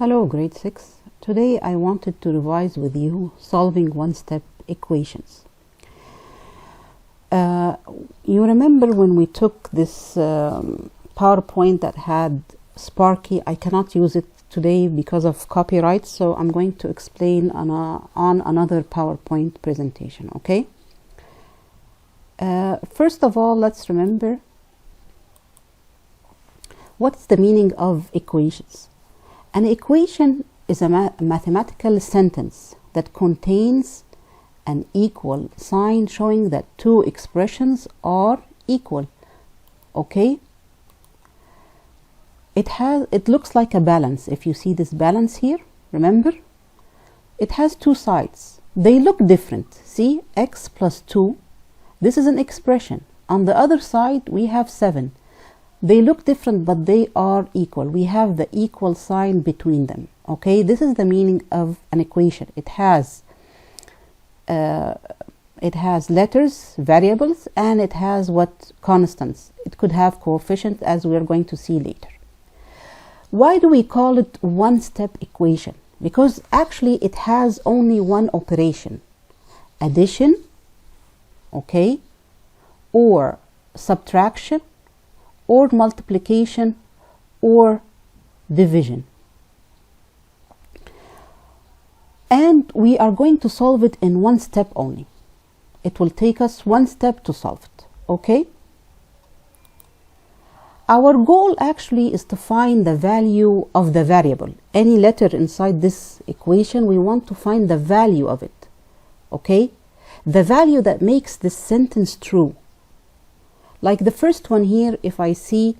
Hello grade 6. Today I wanted to revise with you solving one-step equations. You remember when we took this PowerPoint that had Sparky? I cannot use it today because of copyright, so I'm going to explain on another PowerPoint presentation, okay? First of all, let's remember what's the meaning of equations. An equation is a mathematical sentence that contains an equal sign showing that two expressions are equal. Okay? It looks like a balance. If you see this balance here, remember? It has two sides. They look different. See, x plus 2. This is an expression. On the other side, we have 7. They look different, but they are equal. We have the equal sign between them. Okay, this is the meaning of an equation. It has letters, variables, and it has constants. It could have coefficients, as we are going to see later. Why do we call it one-step equation? Because actually it has only one operation: addition, okay, or subtraction, or multiplication, or division. And we are going to solve it in one step only. It will take us one step to solve it, okay? Our goal actually is to find the value of the variable. Any letter inside this equation, we want to find the value of it, okay? The value that makes this sentence true. Like the first one here, if I see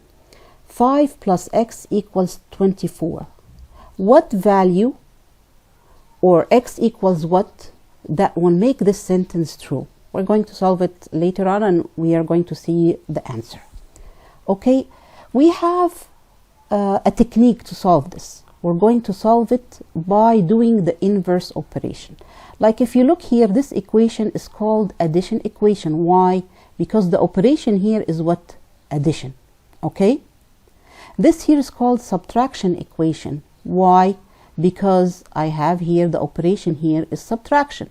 5 plus x equals 24, what value, or x equals what, that will make this sentence true? We're going to solve it later on, and we are going to see the answer. Okay, we have a technique to solve this. We're going to solve it by doing the inverse operation. Like if you look here, this equation is called addition equation. Why? Because the operation here is what? Addition. Okay? This here is called subtraction equation. Why? Because I have here the operation here is subtraction.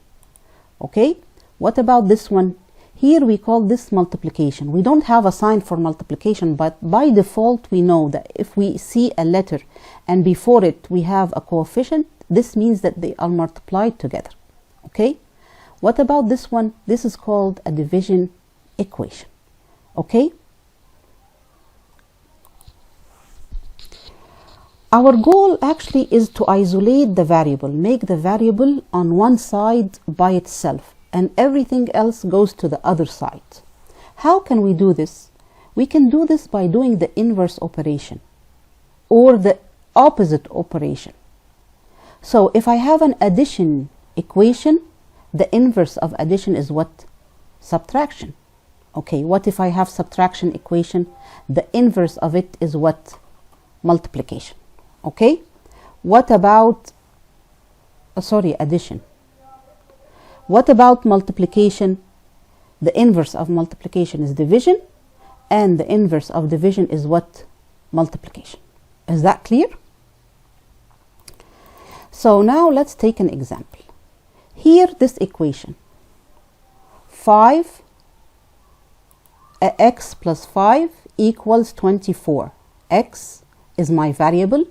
Okay? What about this one? Here we call this multiplication. We don't have a sign for multiplication, but by default we know that if we see a letter and before it we have a coefficient, this means that they are multiplied together. Okay? What about this one? This is called a division equation. Okay? Our goal actually is to isolate the variable, make the variable on one side by itself, and everything else goes to the other side. How can we do this? We can do this by doing the inverse operation or the opposite operation. So if I have an addition equation, the inverse of addition is what? Subtraction. Okay, what if I have subtraction equation? The inverse of it is what? Multiplication. Okay, what about addition? What about multiplication? The inverse of multiplication is division, and the inverse of division is what? Multiplication. Is that clear? So now let's take an example. Here, this equation, x plus 5 equals 24. X is my variable.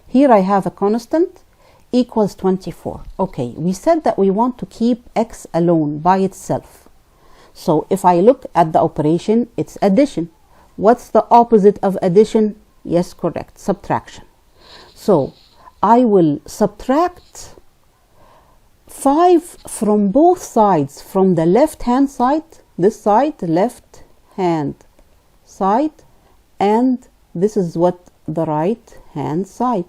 Here I have a constant equals 24. Okay, we said that we want to keep x alone by itself. So if I look at the operation, it's addition. What's the opposite of addition? Yes, correct, subtraction. So I will subtract 5 from both sides, from the left hand side, this side, left hand side, and this is what? The right hand side.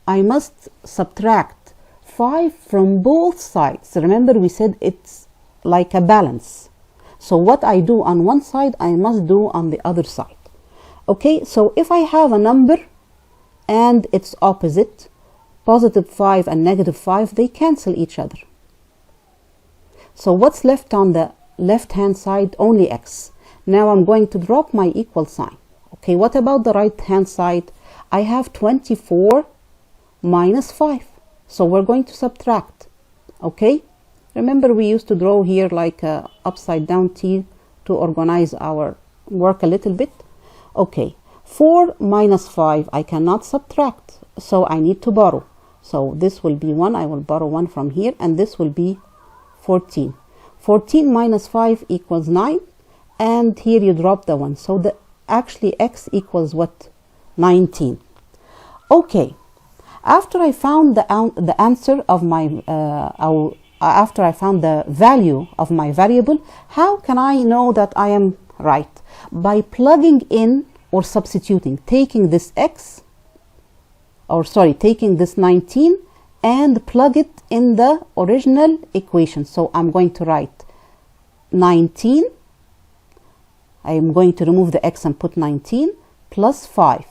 I must subtract 5 from both sides. Remember, we said it's like a balance. So what I do on one side, I must do on the other side. Okay, so if I have a number and its opposite, positive 5 and negative 5, they cancel each other. So what's left on the left hand side? Only x. Now I'm going to drop my equal sign. Okay, what about the right hand side? I have 24 minus 5. So we're going to subtract. Okay, remember we used to draw here like a upside down T to organize our work a little bit. Okay, 4 minus 5 I cannot subtract, so I need to borrow. So this will be 1, I will borrow 1 from here, and this will be 14. 14 minus 5 equals 9, and here you drop the 1. So the actually x equals what? 19. Okay, after I found the answer of my, after I found the value of my variable, how can I know that I am right? By plugging in or substituting, taking this x, or sorry, taking this 19 and plug it in the original equation. So I'm going to write 19, I am going to remove the x and put 19 plus 5.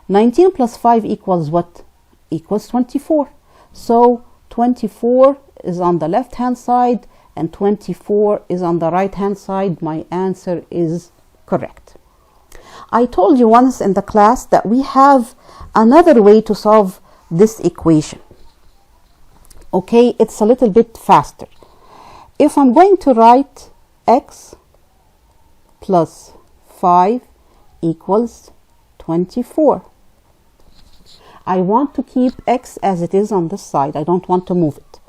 19 plus 5 equals what? Equals 24. So 24 is on the left hand side and 24 is on the right hand side. My answer is correct. I told you once in the class that we have another way to solve this equation. Okay, it's a little bit faster. If I'm going to write x plus 5 equals 24. I want to keep x as it is on this side. I don't want to move it.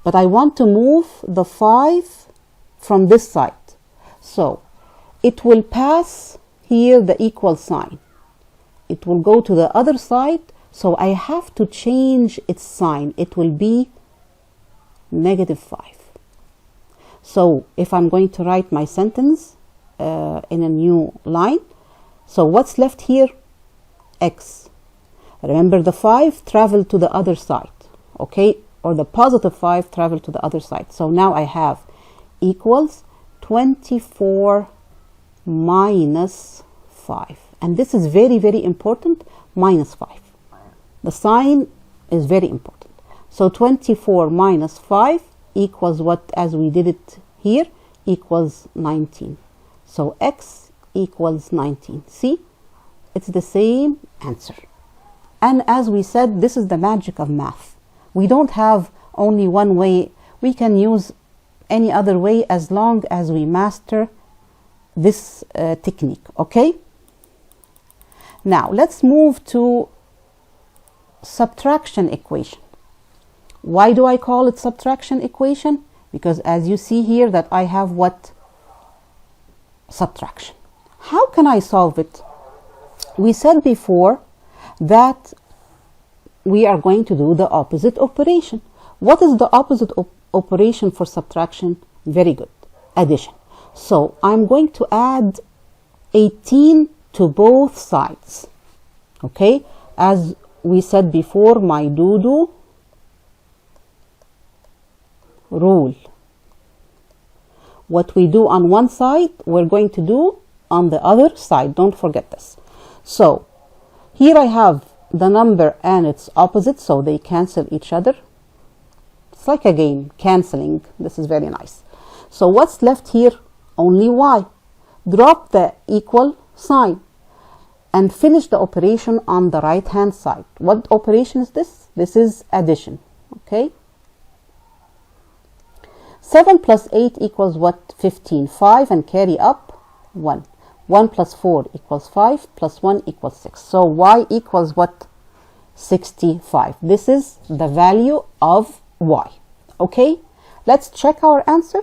But I want to move the 5 from this side. So it will pass here the equal sign. It will go to the other side. So I have to change its sign. It will be negative 5. So if I'm going to write my sentence in a new line, so what's left here? X. Remember, the 5 traveled to the other side, okay? Or the positive 5 traveled to the other side. So now I have equals 24 minus 5. And this is very, very important, minus 5. The sign is very important. So 24 minus 5 equals what, as we did it here, equals 19. So x equals 19. See, it's the same answer. And as we said, this is the magic of math. We don't have only one way. We can use any other way as long as we master this technique, okay? Now, let's move to subtraction equation. Why do I call it subtraction equation? Because as you see here that I have what? Subtraction. How can I solve it? We said before that we are going to do the opposite operation. What is the opposite operation for subtraction? Very good, addition. So I'm going to add 18 to both sides. Okay, as we said before, my do-do rule. What we do on one side, we're going to do on the other side. Don't forget this. So here I have the number and its opposite, so they cancel each other. It's like a game, canceling. This is very nice. So what's left here? Only y. Drop the equal sign and finish the operation on the right hand side. What operation is this? This is addition. Okay. 7 plus 8 equals what? 15. 5 and carry up 1. 1 plus 4 equals 5 plus 1 equals 6. So y equals what? 65. This is the value of y. Okay, let's check our answer.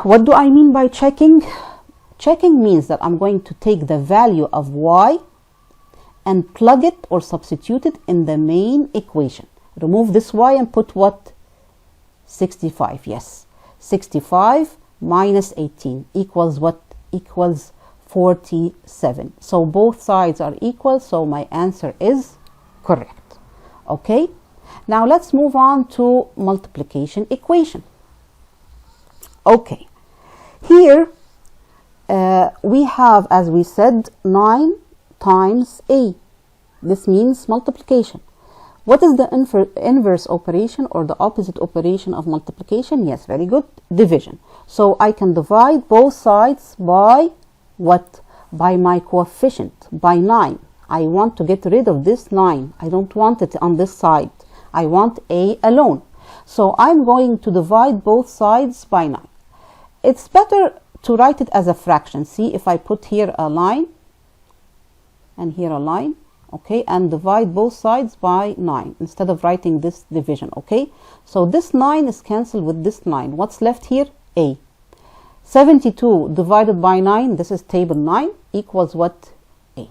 What do I mean by checking? Checking means that I'm going to take the value of y and plug it or substitute it in the main equation. Remove this y and put what? 65. Yes, 65 minus 18 equals what? Equals 47. So both sides are equal, so my answer is correct. Okay, now let's move on to multiplication equation. Okay, here we have, as we said, 9 times a. This means multiplication. What is the inverse operation or the opposite operation of multiplication? Yes, very good, division. So I can divide both sides by what? By my coefficient, by 9. I want to get rid of this 9. I don't want it on this side. I want A alone. So I'm going to divide both sides by 9. It's better to write it as a fraction. See, if I put here a line and here a line, okay, and divide both sides by 9 instead of writing this division, okay? So this 9 is cancelled with this 9. What's left here? A. 72 divided by 9, this is table 9, equals what? 8.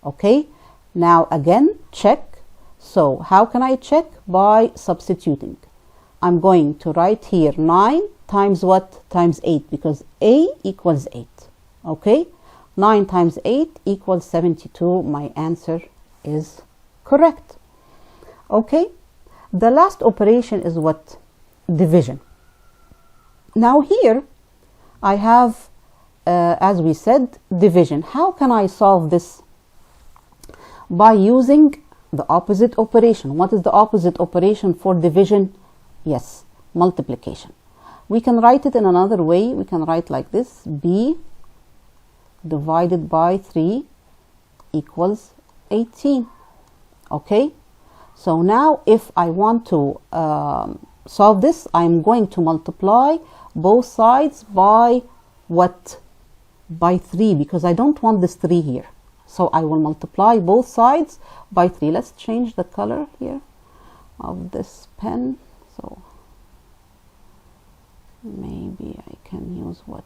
Okay, now again, check. So how can I check? By substituting. I'm going to write here 9 times what? Times 8, because A equals 8. Okay, 9 times 8 equals 72. My answer is correct. Okay, the last operation is what? Division. Now here I have, as we said, division. How can I solve this? By using the opposite operation. What is the opposite operation for division? Yes, multiplication. We can write it in another way. We can write like this: B divided by 3 equals 18. Okay, so now if I want to solve this, I'm going to multiply both sides by what? By 3, because I don't want this 3 here. So I will multiply both sides by 3. Let's change the color here of this pen. So maybe I can use what?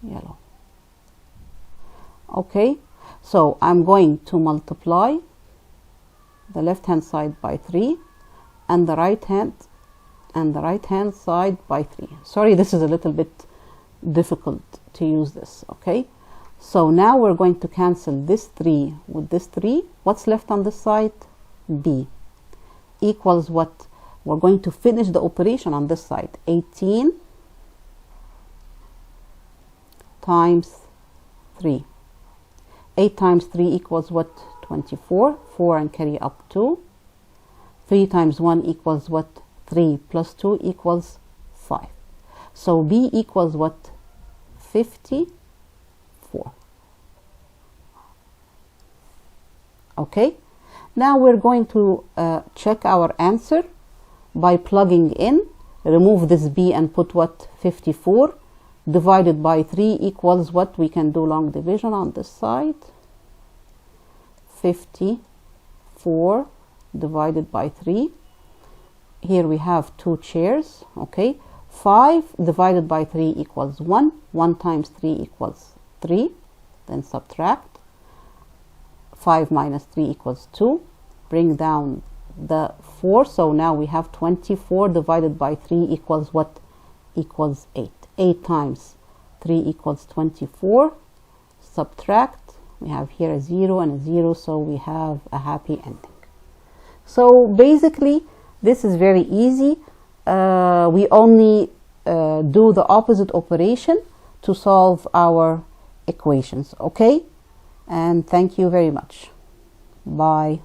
Yellow. Okay, so I'm going to multiply the left hand side by 3 and the right hand side by 3. Sorry, this is a little bit difficult to use this. Okay, so now we're going to cancel this 3 with this 3. What's left on this side? B equals what? We're going to finish the operation on this side. 18 times 3. 8 times 3 equals what? 24. 4 and carry up 2. 3 times 1 equals what? 3 plus 2 equals 5. So B equals what? 54. Okay, now we're going to check our answer by plugging in. Remove this B and put what? 54 divided by 3 equals what? We can do long division on this side. 54 divided by 3. Here we have 2 chairs. Okay, 5 divided by 3 equals 1. 1 times 3 equals 3. Then subtract. 5 minus 3 equals 2. Bring down the 4. So now we have 24 divided by 3 equals what? Equals 8. 8 times 3 equals 24. Subtract. We have here a 0 and a 0. So we have a happy ending. So basically this is very easy. We only do the opposite operation to solve our equations. Okay, and thank you very much. Bye.